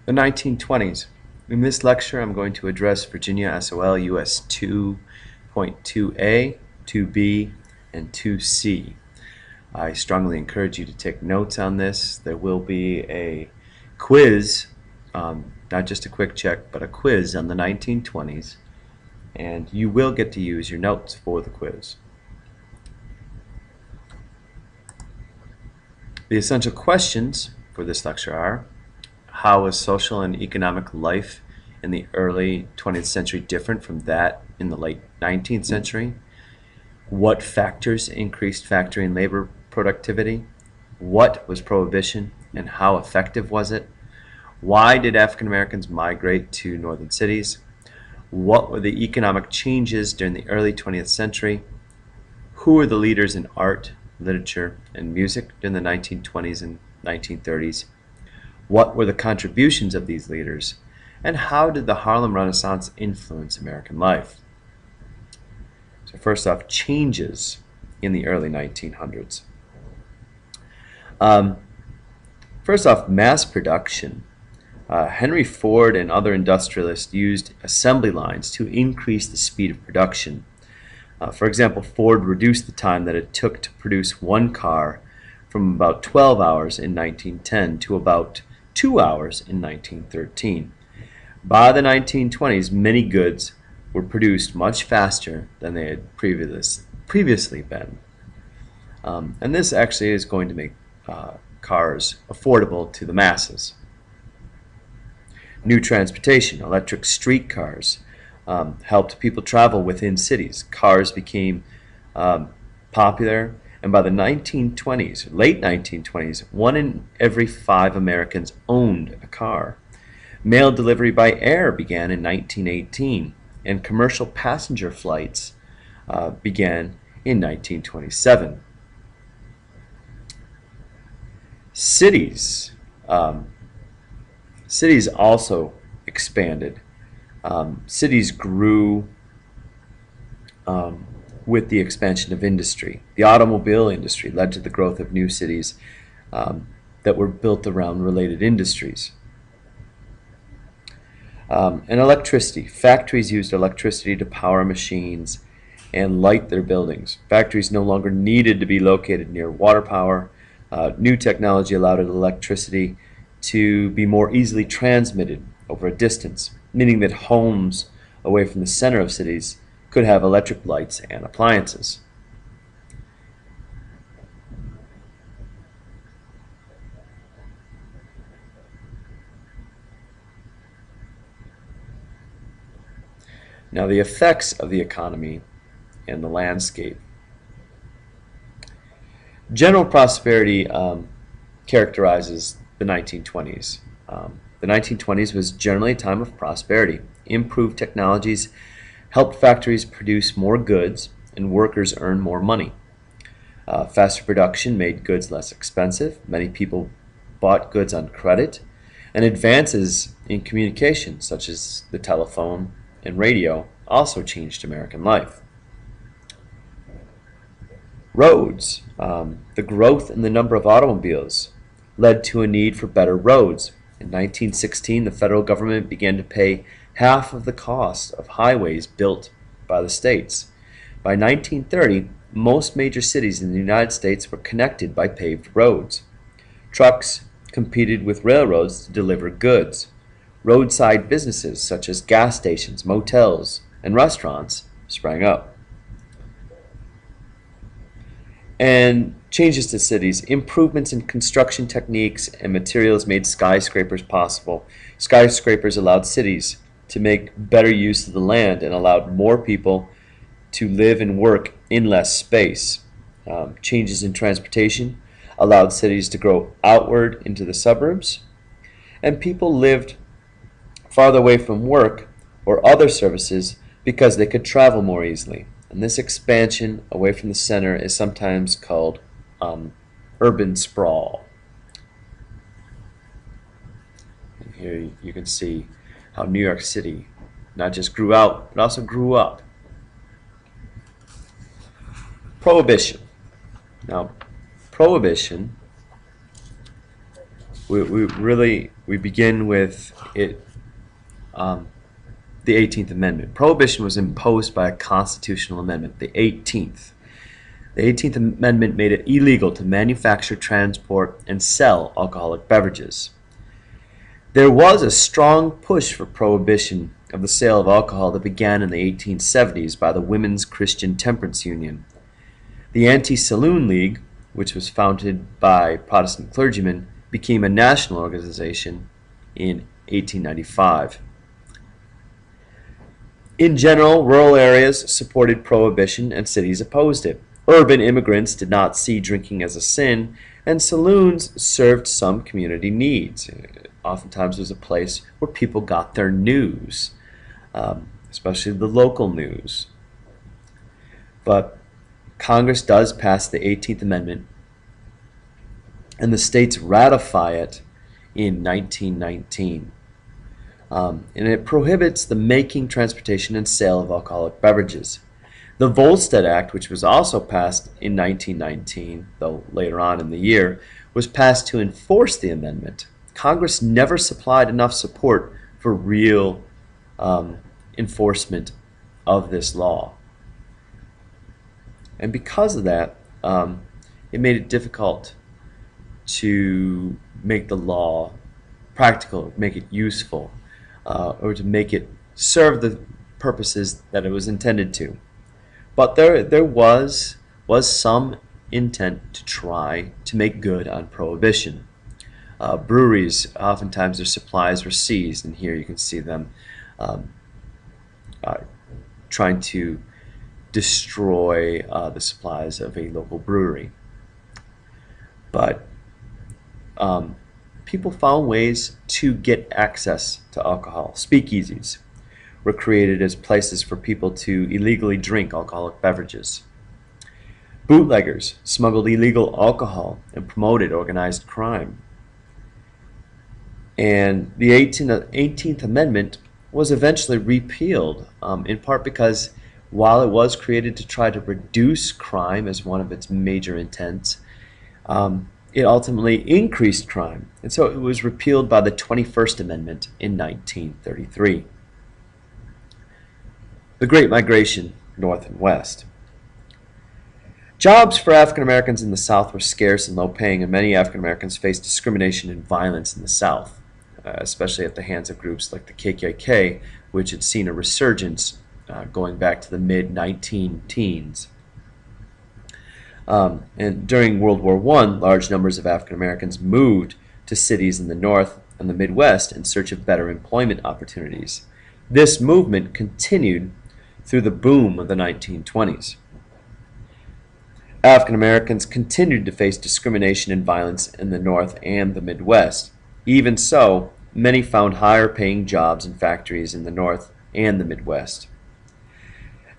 The 1920s. In this lecture, I'm going to address Virginia SOL US 2.2a, 2b, and 2c. I strongly encourage you to take notes on this. There will be a quiz, not just a quick check, but a quiz on the 1920s, and you will get to use your notes for the quiz. The essential questions for this lecture are: how was social and economic life in the early 20th century different from that in the late 19th century? What factors increased factory and labor productivity? What was prohibition and how effective was it? Why did African Americans migrate to northern cities? What were the economic changes during the early 20th century? Who were the leaders in art, literature, and music during the 1920s and 1930s? What were the contributions of these leaders? And how did the Harlem Renaissance influence American life? So first off, changes in the early 1900s. First off, mass production. Henry Ford and other industrialists used assembly lines to increase the speed of production. For example, Ford reduced the time that it took to produce one car from about 12 hours in 1910 to about 2 hours in 1913. By the 1920s, many goods were produced much faster than they had previously been. And this actually is going to make cars affordable to the masses. New transportation, electric streetcars, helped people travel within cities. Cars became popular, and by the 1920s, late 1920s, 1 in every 5 Americans owned a car. Mail delivery by air began in 1918, and commercial passenger flights began in 1927. Cities also expanded. Cities grew with the expansion of industry. The automobile industry led to the growth of new cities that were built around related industries. And electricity. Factories used electricity to power machines and light their buildings. Factories no longer needed to be located near water power. New technology allowed electricity to be more easily transmitted over a distance, meaning that homes away from the center of cities could have electric lights and appliances. Now, the effects of the economy and the landscape. General prosperity characterizes the 1920s. The 1920s was generally a time of prosperity. Improved technologies helped factories produce more goods and workers earn more money. Faster production made goods less expensive. Many people bought goods on credit, and advances in communication, such as the telephone and radio, also changed American life. Roads. The growth in the number of automobiles led to a need for better roads. In 1916, the federal government began to pay half of the cost of highways built by the states. By 1930, most major cities in the United States were connected by paved roads. Trucks competed with railroads to deliver goods. Roadside businesses such as gas stations, motels, and restaurants sprang up. And changes to cities. Improvements in construction techniques and materials made skyscrapers possible. Skyscrapers allowed cities to make better use of the land and allowed more people to live and work in less space. Changes in transportation allowed cities to grow outward into the suburbs, and people lived farther away from work or other services because they could travel more easily. And this expansion away from the center is sometimes called urban sprawl. And here you can see how New York City not just grew out, but also grew up. Prohibition. Now, prohibition, we We begin with the 18th Amendment. Prohibition was imposed by a constitutional amendment, the 18th. The 18th Amendment made it illegal to manufacture, transport, and sell alcoholic beverages. There was a strong push for prohibition of the sale of alcohol that began in the 1870s by the Women's Christian Temperance Union. The Anti-Saloon League, which was founded by Protestant clergymen, became a national organization in 1895. In general, rural areas supported prohibition and cities opposed it. Urban immigrants did not see drinking as a sin, and saloons served some community needs. Oftentimes it was a place where people got their news, especially the local news. But Congress does pass the 18th Amendment, and the states ratify it in 1919. And it prohibits the making, transportation, and sale of alcoholic beverages. The Volstead Act, which was also passed in 1919, though later on in the year, was passed to enforce the amendment. Congress never supplied enough support for real enforcement of this law. And because of that, it made it difficult to make the law practical, make it useful, or to make it serve the purposes that it was intended to. But there was some intent to try to make good on prohibition. Breweries, oftentimes their supplies were seized, and here you can see them trying to destroy the supplies of a local brewery. But people found ways to get access to alcohol. Speakeasies were created as places for people to illegally drink alcoholic beverages. Bootleggers smuggled illegal alcohol and promoted organized crime. And the 18th Amendment was eventually repealed, in part because while it was created to try to reduce crime as one of its major intents, it ultimately increased crime. And so it was repealed by the 21st Amendment in 1933. The Great Migration, North and West. Jobs for African Americans in the South were scarce and low paying, and many African Americans faced discrimination and violence in the South, especially at the hands of groups like the KKK, which had seen a resurgence going back to the mid-19-teens. And during World War I, large numbers of African Americans moved to cities in the North and the Midwest in search of better employment opportunities. This movement continued through the boom of the 1920s. African Americans continued to face discrimination and violence in the North and the Midwest. Even so, many found higher paying jobs in factories in the North and the Midwest.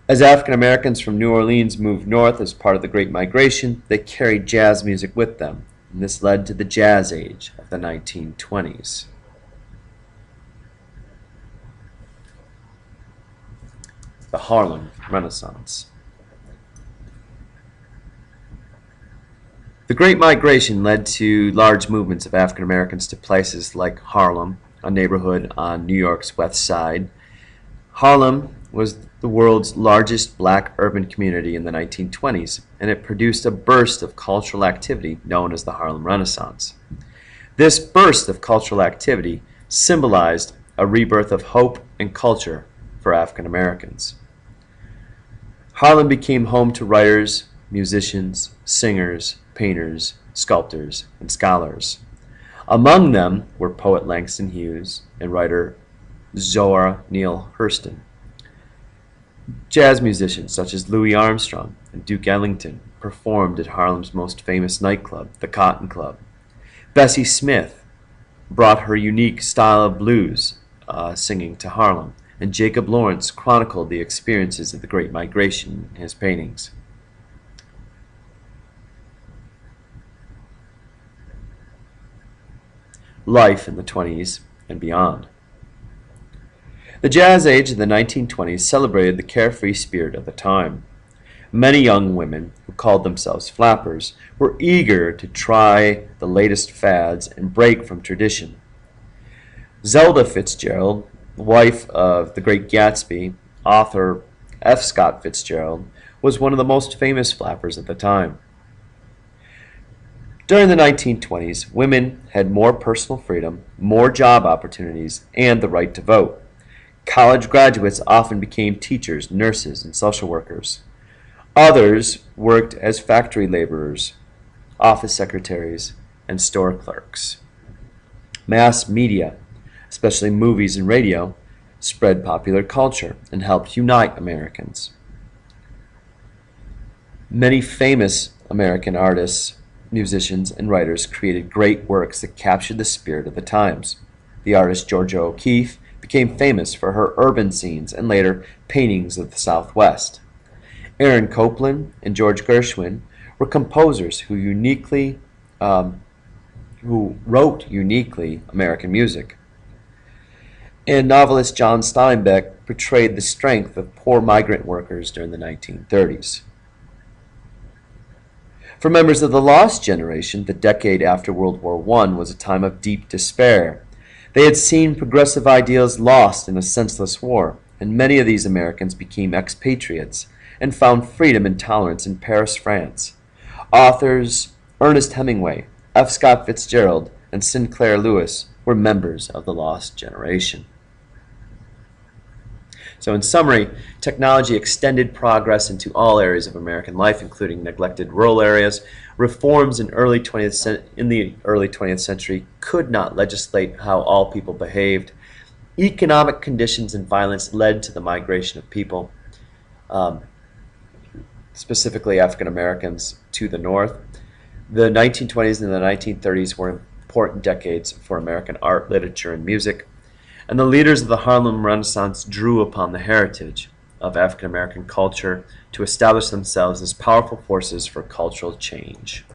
As African Americans from New Orleans moved north as part of the Great Migration, they carried jazz music with them, and this led to the Jazz Age of the 1920s. The Harlem Renaissance. The Great Migration led to large movements of African Americans to places like Harlem, a neighborhood on New York's West Side. Harlem was the world's largest black urban community in the 1920s, and it produced a burst of cultural activity known as the Harlem Renaissance. This burst of cultural activity symbolized a rebirth of hope and culture for African Americans. Harlem became home to writers, musicians, singers, painters, sculptors, and scholars. Among them were poet Langston Hughes and writer Zora Neale Hurston. Jazz musicians such as Louis Armstrong and Duke Ellington performed at Harlem's most famous nightclub, the Cotton Club. Bessie Smith brought her unique style of blues singing to Harlem, and Jacob Lawrence chronicled the experiences of the Great Migration in his paintings. Life in the 20s and beyond. The Jazz Age of the 1920s celebrated the carefree spirit of the time. Many young women, who called themselves flappers, were eager to try the latest fads and break from tradition. Zelda Fitzgerald, wife of the great Gatsby, author F. Scott Fitzgerald, was one of the most famous flappers at the time. During the 1920s, women had more personal freedom, more job opportunities, and the right to vote. College graduates often became teachers, nurses, and social workers. Others worked as factory laborers, office secretaries, and store clerks. Mass media, especially movies and radio, spread popular culture and helped unite Americans. Many famous American artists, musicians, and writers created great works that captured the spirit of the times. The artist Georgia O'Keeffe became famous for her urban scenes and later paintings of the Southwest. Aaron Copland and George Gershwin were composers who wrote uniquely American music. And novelist John Steinbeck portrayed the strength of poor migrant workers during the 1930s. For members of the Lost Generation, the decade after World War I was a time of deep despair. They had seen progressive ideals lost in a senseless war, and many of these Americans became expatriates and found freedom and tolerance in Paris, France. Authors Ernest Hemingway, F. Scott Fitzgerald, and Sinclair Lewis were members of the Lost Generation. So in summary, technology extended progress into all areas of American life, including neglected rural areas. Reforms in the early 20th century could not legislate how all people behaved. Economic conditions and violence led to the migration of people, specifically African Americans, to the north. The 1920s and the 1930s were important decades for American art, literature, and music. And the leaders of the Harlem Renaissance drew upon the heritage of African American culture to establish themselves as powerful forces for cultural change.